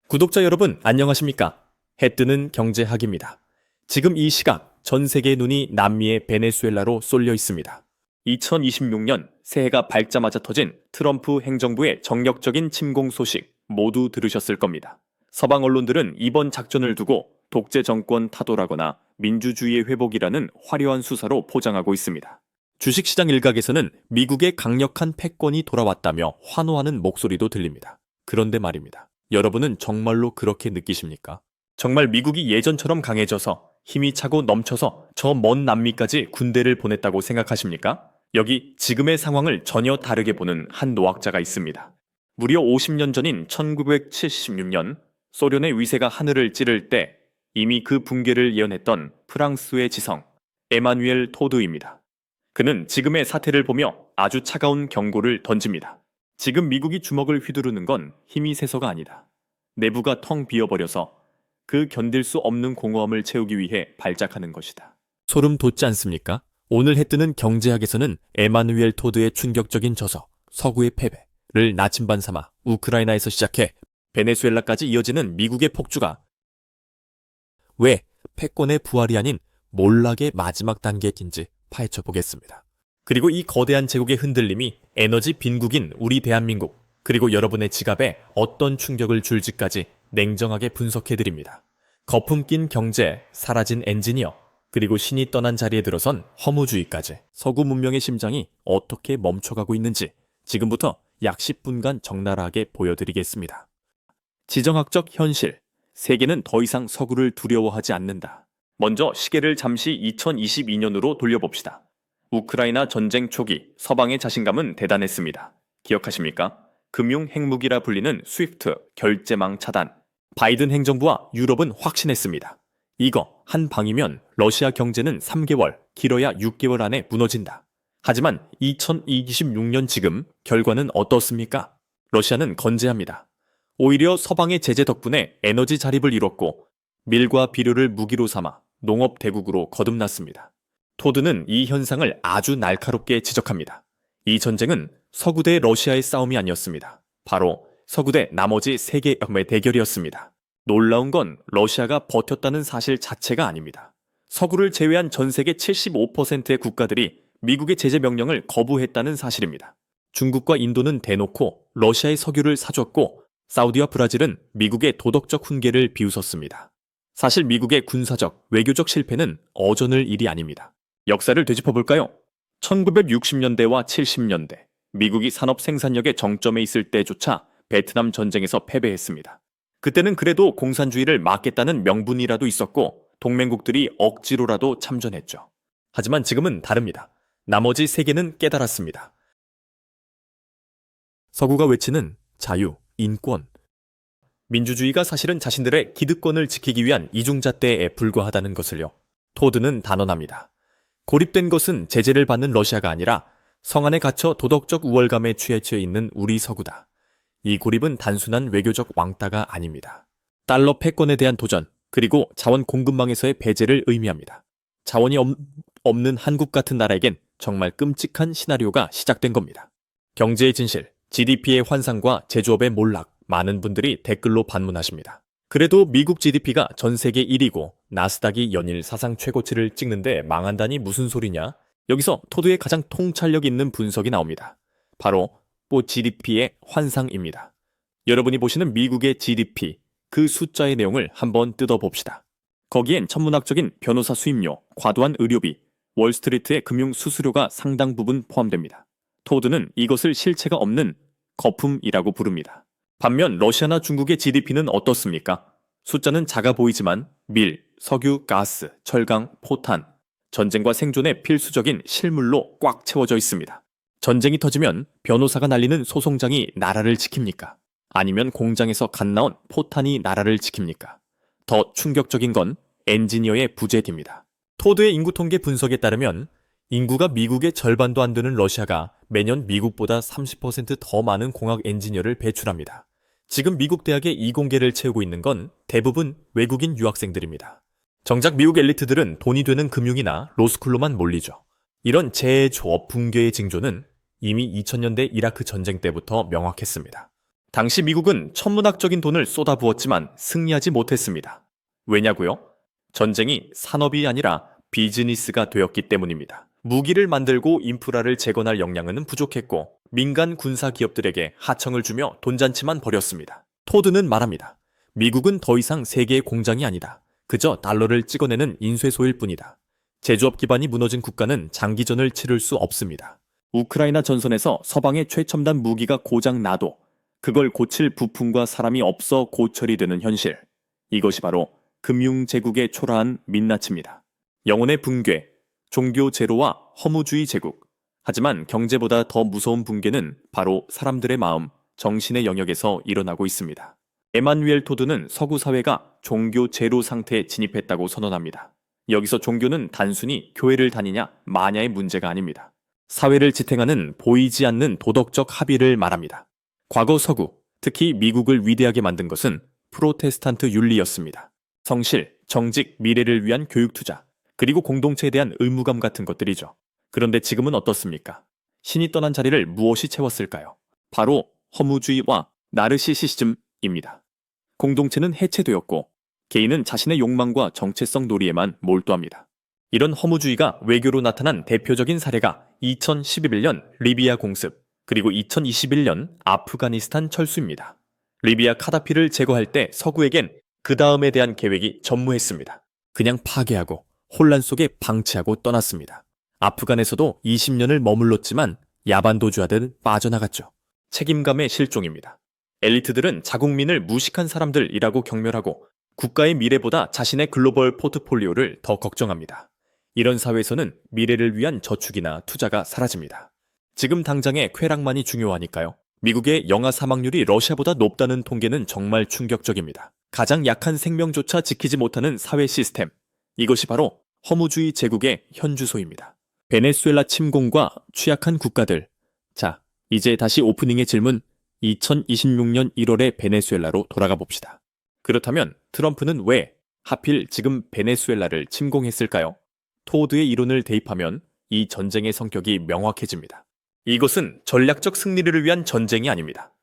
구독자 여러분 안녕하십니까? 해뜨는 경제학입니다. 지금 이 시각 전 세계의 눈이 남미의 베네수엘라로 쏠려 있습니다. 2026년 새해가 밝자마자 터진 트럼프 행정부의 정력적인 침공 소식 모두 들으셨을 겁니다. 서방 언론들은 이번 작전을 두고 독재 정권 타도라거나 민주주의의 회복이라는 화려한 수사로 포장하고 있습니다. 주식시장 일각에서는 미국의 강력한 패권이 돌아왔다며 환호하는 목소리도 들립니다. 그런데 말입니다. 여러분은 정말로 그렇게 느끼십니까? 정말 미국이 예전처럼 강해져서 힘이 차고 넘쳐서 저 먼 남미까지 군대를 보냈다고 생각하십니까? 여기 지금의 상황을 전혀 다르게 보는 한 노학자가 있습니다. 무려 50년 전인 1976년 소련의 위세가 하늘을 찌를 때 이미 그 붕괴를 예언했던 프랑스의 지성 에마누엘 토드입니다. 그는 지금의 사태를 보며 아주 차가운 경고를 던집니다. 지금 미국이 주먹을 휘두르는 건 힘이 세서가 아니다. 내부가 텅 비어버려서 그 견딜 수 없는 공허함을 채우기 위해 발작하는 것이다. 소름 돋지 않습니까? 오늘 해뜨는 경제학에서는 에마누엘 토드의 충격적인 저서 서구의 패배를 나침반 삼아 우크라이나에서 시작해 베네수엘라까지 이어지는 미국의 폭주가 왜 패권의 부활이 아닌 몰락의 마지막 단계인지 파헤쳐 보겠습니다. 그리고 이 거대한 제국의 흔들림이 에너지 빈국인 우리 대한민국 그리고 여러분의 지갑에 어떤 충격을 줄지까지 냉정하게 분석해드립니다. 거품 낀 경제, 사라진 엔지니어, 그리고 신이 떠난 자리에 들어선 허무주의까지 서구 문명의 심장이 어떻게 멈춰가고 있는지 지금부터 약 10분간 적나라하게 보여드리겠습니다. 지정학적 현실, 세계는 더 이상 서구를 두려워하지 않는다. 먼저 시계를 잠시 2022년으로 돌려봅시다. 우크라이나 전쟁 초기 서방의 자신감은 대단했습니다. 기억하십니까? 금융 핵무기라 불리는 스위프트 결제망 차단. 바이든 행정부와 유럽은 확신했습니다. 이거 한 방이면 러시아 경제는 3개월, 길어야 6개월 안에 무너진다. 하지만 2026년 지금 결과는 어떻습니까? 러시아는 건재합니다. 오히려 서방의 제재 덕분에 에너지 자립을 이뤘고 밀과 비료를 무기로 삼아 농업 대국으로 거듭났습니다. 토드는 이 현상을 아주 날카롭게 지적합니다. 이 전쟁은 서구 대 러시아의 싸움이 아니었습니다. 바로 서구 대 나머지 세계의 대결이었습니다. 놀라운 건 러시아가 버텼다는 사실 자체가 아닙니다. 서구를 제외한 전 세계 75%의 국가들이 미국의 제재 명령을 거부했다는 사실입니다. 중국과 인도는 대놓고 러시아의 석유를 사줬고 사우디와 브라질은 미국의 도덕적 훈계를 비웃었습니다. 사실 미국의 군사적, 외교적 실패는 어전을 일이 아닙니다. 역사를 되짚어볼까요? 1960년대와 70년대, 미국이 산업 생산력의 정점에 있을 때조차 베트남 전쟁에서 패배했습니다. 그때는 그래도 공산주의를 막겠다는 명분이라도 있었고 동맹국들이 억지로라도 참전했죠. 하지만 지금은 다릅니다. 나머지 세계는 깨달았습니다. 서구가 외치는 자유, 인권, 민주주의가 사실은 자신들의 기득권을 지키기 위한 이중잣대에 불과하다는 것을요. 토드는 단언합니다. 고립된 것은 제재를 받는 러시아가 아니라 성 안에 갇혀 도덕적 우월감에 취해져 있는 우리 서구다. 이 고립은 단순한 외교적 왕따가 아닙니다. 달러 패권에 대한 도전, 그리고 자원 공급망에서의 배제를 의미합니다. 자원이 없는 한국 같은 나라에겐 정말 끔찍한 시나리오가 시작된 겁니다. 경제의 진실, GDP의 환상과 제조업의 몰락, 많은 분들이 댓글로 반문하십니다. 그래도 미국 GDP가 전 세계 1위고 나스닥이 연일 사상 최고치를 찍는데 망한다니 무슨 소리냐? 여기서 토드의 가장 통찰력 있는 분석이 나옵니다. 바로 GDP의 환상입니다. 여러분이 보시는 미국의 GDP, 그 숫자의 내용을 한번 뜯어봅시다. 거기엔 천문학적인 변호사 수임료, 과도한 의료비, 월스트리트의 금융 수수료가 상당 부분 포함됩니다. 토드는 이것을 실체가 없는 거품이라고 부릅니다. 반면 러시아나 중국의 GDP는 어떻습니까? 숫자는 작아 보이지만 밀, 석유, 가스, 철강, 포탄, 전쟁과 생존에 필수적인 실물로 꽉 채워져 있습니다. 전쟁이 터지면 변호사가 날리는 소송장이 나라를 지킵니까? 아니면 공장에서 갓 나온 포탄이 나라를 지킵니까? 더 충격적인 건 엔지니어의 부재입니다. 토드의 인구 통계 분석에 따르면 인구가 미국의 절반도 안 되는 러시아가 매년 미국보다 30% 더 많은 공학 엔지니어를 배출합니다. 지금 미국 대학의 이공계를 채우고 있는 건 대부분 외국인 유학생들입니다. 정작 미국 엘리트들은 돈이 되는 금융이나 로스쿨로만 몰리죠. 이런 재조업 붕괴의 징조는 이미 2000년대 이라크 전쟁 때부터 명확했습니다. 당시 미국은 천문학적인 돈을 쏟아부었지만 승리하지 못했습니다. 왜냐고요? 전쟁이 산업이 아니라 비즈니스가 되었기 때문입니다. 무기를 만들고 인프라를 재건할 역량은 부족했고 민간 군사 기업들에게 하청을 주며 돈잔치만 벌였습니다. 토드는 말합니다. 미국은 더 이상 세계의 공장이 아니다. 그저 달러를 찍어내는 인쇄소일 뿐이다. 제조업 기반이 무너진 국가는 장기전을 치를 수 없습니다. 우크라이나 전선에서 서방의 최첨단 무기가 고장 나도 그걸 고칠 부품과 사람이 없어 고철이 되는 현실. 이것이 바로 금융제국의 초라한 민낯입니다. 영혼의 붕괴, 종교 제로와 허무주의 제국. 하지만 경제보다 더 무서운 붕괴는 바로 사람들의 마음, 정신의 영역에서 일어나고 있습니다. 에마누엘 토드는 서구 사회가 종교 제로 상태에 진입했다고 선언합니다. 여기서 종교는 단순히 교회를 다니냐 마냐의 문제가 아닙니다. 사회를 지탱하는 보이지 않는 도덕적 합의를 말합니다. 과거 서구, 특히 미국을 위대하게 만든 것은 프로테스탄트 윤리였습니다. 성실, 정직, 미래를 위한 교육 투자, 그리고 공동체에 대한 의무감 같은 것들이죠. 그런데 지금은 어떻습니까? 신이 떠난 자리를 무엇이 채웠을까요? 바로 허무주의와 나르시시즘입니다. 공동체는 해체되었고 개인은 자신의 욕망과 정체성 놀이에만 몰두합니다. 이런 허무주의가 외교로 나타난 대표적인 사례가 2011년 리비아 공습, 그리고 2021년 아프가니스탄 철수입니다. 리비아 카다피를 제거할 때 서구에겐 그 다음에 대한 계획이 전무했습니다. 그냥 파괴하고 혼란 속에 방치하고 떠났습니다. 아프간에서도 20년을 머물렀지만 야반도주하듯 빠져나갔죠. 책임감의 실종입니다. 엘리트들은 자국민을 무식한 사람들이라고 경멸하고 국가의 미래보다 자신의 글로벌 포트폴리오를 더 걱정합니다. 이런 사회에서는 미래를 위한 저축이나 투자가 사라집니다. 지금 당장의 쾌락만이 중요하니까요. 미국의 영아 사망률이 러시아보다 높다는 통계는 정말 충격적입니다. 가장 약한 생명조차 지키지 못하는 사회 시스템. 이것이 바로 허무주의 제국의 현주소입니다. 베네수엘라 침공과 취약한 국가들. 자, 이제 다시 오프닝의 질문. 2026년 1월의 베네수엘라로 돌아가 봅시다. 그렇다면 트럼프는 왜 하필 지금 베네수엘라를 침공했을까요? 토드의 이론을 대입하면 이 전쟁의 성격이 명확해집니다. 이것은 전략적 승리를 위한 전쟁이 아닙니다.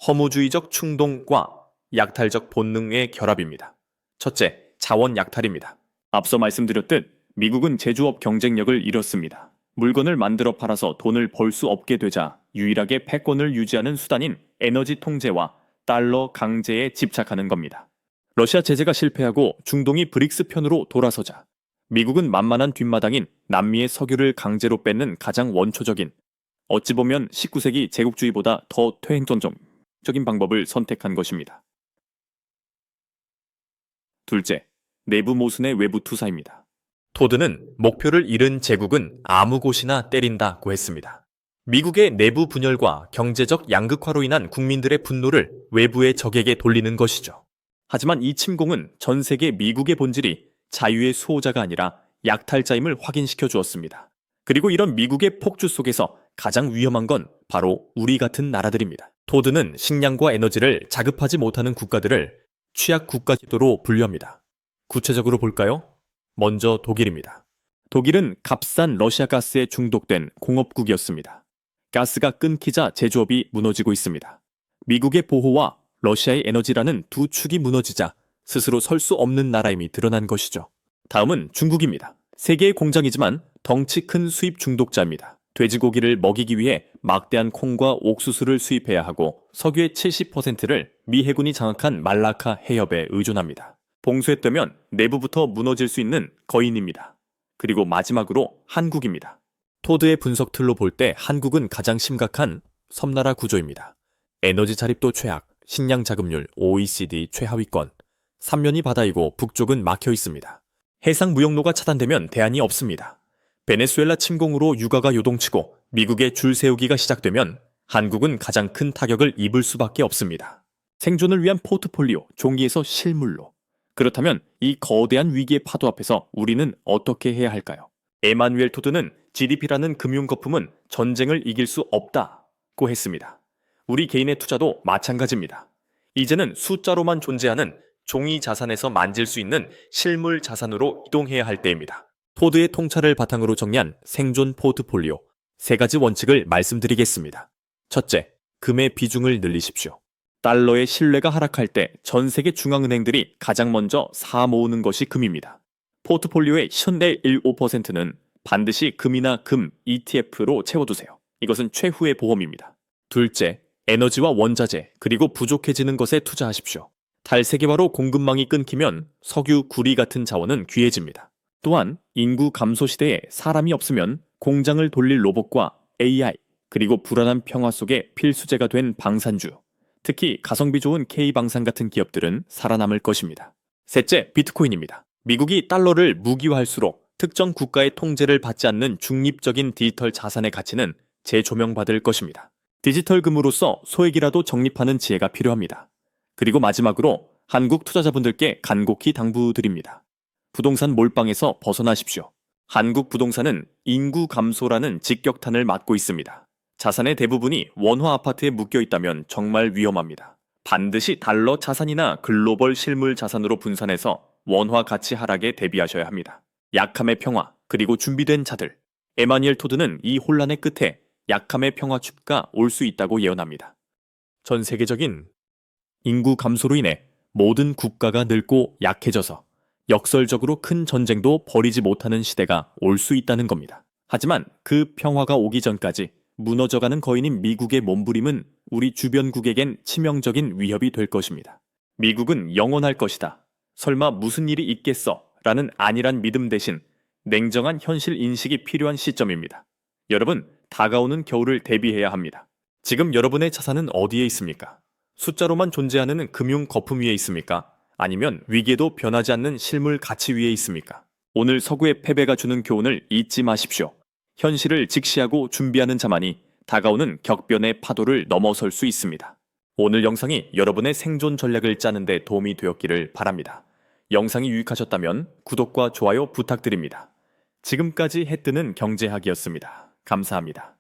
허무주의적 충동과 약탈적 본능의 결합입니다. 첫째, 자원 약탈입니다. 앞서 말씀드렸듯 미국은 제조업 경쟁력을 잃었습니다. 물건을 만들어 팔아서 돈을 벌 수 없게 되자 유일하게 패권을 유지하는 수단인 에너지 통제와 달러 강제에 집착하는 겁니다. 러시아 제재가 실패하고 중동이 브릭스 편으로 돌아서자 미국은 만만한 뒷마당인 남미의 석유를 강제로 뺏는 가장 원초적인, 어찌 보면 19세기 제국주의보다 더 퇴행전적인 방법을 선택한 것입니다. 둘째, 내부 모순의 외부 투사입니다. 토드는 목표를 잃은 제국은 아무 곳이나 때린다고 했습니다. 미국의 내부 분열과 경제적 양극화로 인한 국민들의 분노를 외부의 적에게 돌리는 것이죠. 하지만 이 침공은 전 세계 미국의 본질이 자유의 수호자가 아니라 약탈자임을 확인시켜 주었습니다. 그리고 이런 미국의 폭주 속에서 가장 위험한 건 바로 우리 같은 나라들입니다. 토드는 식량과 에너지를 자급하지 못하는 국가들을 취약 국가 지도로 분류합니다. 구체적으로 볼까요? 먼저 독일입니다. 독일은 값싼 러시아 가스에 중독된 공업국이었습니다. 가스가 끊기자 제조업이 무너지고 있습니다. 미국의 보호와 러시아의 에너지라는 두 축이 무너지자 스스로 설 수 없는 나라임이 드러난 것이죠. 다음은 중국입니다. 세계의 공장이지만 덩치 큰 수입 중독자입니다. 돼지고기를 먹이기 위해 막대한 콩과 옥수수를 수입해야 하고 석유의 70%를 미 해군이 장악한 말라카 해협에 의존합니다. 봉쇄되면 내부부터 무너질 수 있는 거인입니다. 그리고 마지막으로 한국입니다. 토드의 분석 틀로 볼 때 한국은 가장 심각한 섬나라 구조입니다. 에너지 자립도 최악, 식량 자급률 OECD 최하위권, 삼면이 바다이고 북쪽은 막혀 있습니다. 해상 무역로가 차단되면 대안이 없습니다. 베네수엘라 침공으로 유가가 요동치고 미국의 줄 세우기가 시작되면 한국은 가장 큰 타격을 입을 수밖에 없습니다. 생존을 위한 포트폴리오, 종이에서 실물로. 그렇다면 이 거대한 위기의 파도 앞에서 우리는 어떻게 해야 할까요? 에마누엘 토드는 GDP라는 금융 거품은 전쟁을 이길 수 없다고 했습니다. 우리 개인의 투자도 마찬가지입니다. 이제는 숫자로만 존재하는 종이 자산에서 만질 수 있는 실물 자산으로 이동해야 할 때입니다. 토드의 통찰을 바탕으로 정리한 생존 포트폴리오 3가지 원칙을 말씀드리겠습니다. 첫째, 금의 비중을 늘리십시오. 달러의 신뢰가 하락할 때 전 세계 중앙은행들이 가장 먼저 사 모으는 것이 금입니다. 포트폴리오의 현대 15%는 반드시 금이나 금 ETF로 채워두세요. 이것은 최후의 보험입니다. 둘째, 에너지와 원자재, 그리고 부족해지는 것에 투자하십시오. 탈세계화로 공급망이 끊기면 석유, 구리 같은 자원은 귀해집니다. 또한 인구 감소 시대에 사람이 없으면 공장을 돌릴 로봇과 AI, 그리고 불안한 평화 속에 필수제가 된 방산주, 특히 가성비 좋은 K방산 같은 기업들은 살아남을 것입니다. 셋째, 비트코인입니다. 미국이 달러를 무기화할수록 특정 국가의 통제를 받지 않는 중립적인 디지털 자산의 가치는 재조명받을 것입니다. 디지털 금으로서 소액이라도 적립하는 지혜가 필요합니다. 그리고 마지막으로 한국 투자자분들께 간곡히 당부드립니다. 부동산 몰빵에서 벗어나십시오. 한국 부동산은 인구 감소라는 직격탄을 맞고 있습니다. 자산의 대부분이 원화 아파트에 묶여 있다면 정말 위험합니다. 반드시 달러 자산이나 글로벌 실물 자산으로 분산해서 원화 가치 하락에 대비하셔야 합니다. 약함의 평화, 그리고 준비된 자들. 에마니엘 토드는 이 혼란의 끝에 약함의 평화 춥가 올 수 있다고 예언합니다. 전 세계적인 인구 감소로 인해 모든 국가가 늙고 약해져서 역설적으로 큰 전쟁도 벌이지 못하는 시대가 올 수 있다는 겁니다. 하지만 그 평화가 오기 전까지 무너져가는 거인인 미국의 몸부림은 우리 주변국에겐 치명적인 위협이 될 것입니다. 미국은 영원할 것이다. 설마 무슨 일이 있겠어? 라는 안일한 믿음 대신 냉정한 현실 인식이 필요한 시점입니다. 여러분, 다가오는 겨울을 대비해야 합니다. 지금 여러분의 자산은 어디에 있습니까? 숫자로만 존재하는 금융 거품 위에 있습니까? 아니면 위기에도 변하지 않는 실물 가치 위에 있습니까? 오늘 서구의 패배가 주는 교훈을 잊지 마십시오. 현실을 직시하고 준비하는 자만이 다가오는 격변의 파도를 넘어설 수 있습니다. 오늘 영상이 여러분의 생존 전략을 짜는 데 도움이 되었기를 바랍니다. 영상이 유익하셨다면 구독과 좋아요 부탁드립니다. 지금까지 해뜨는 경제학이었습니다. 감사합니다.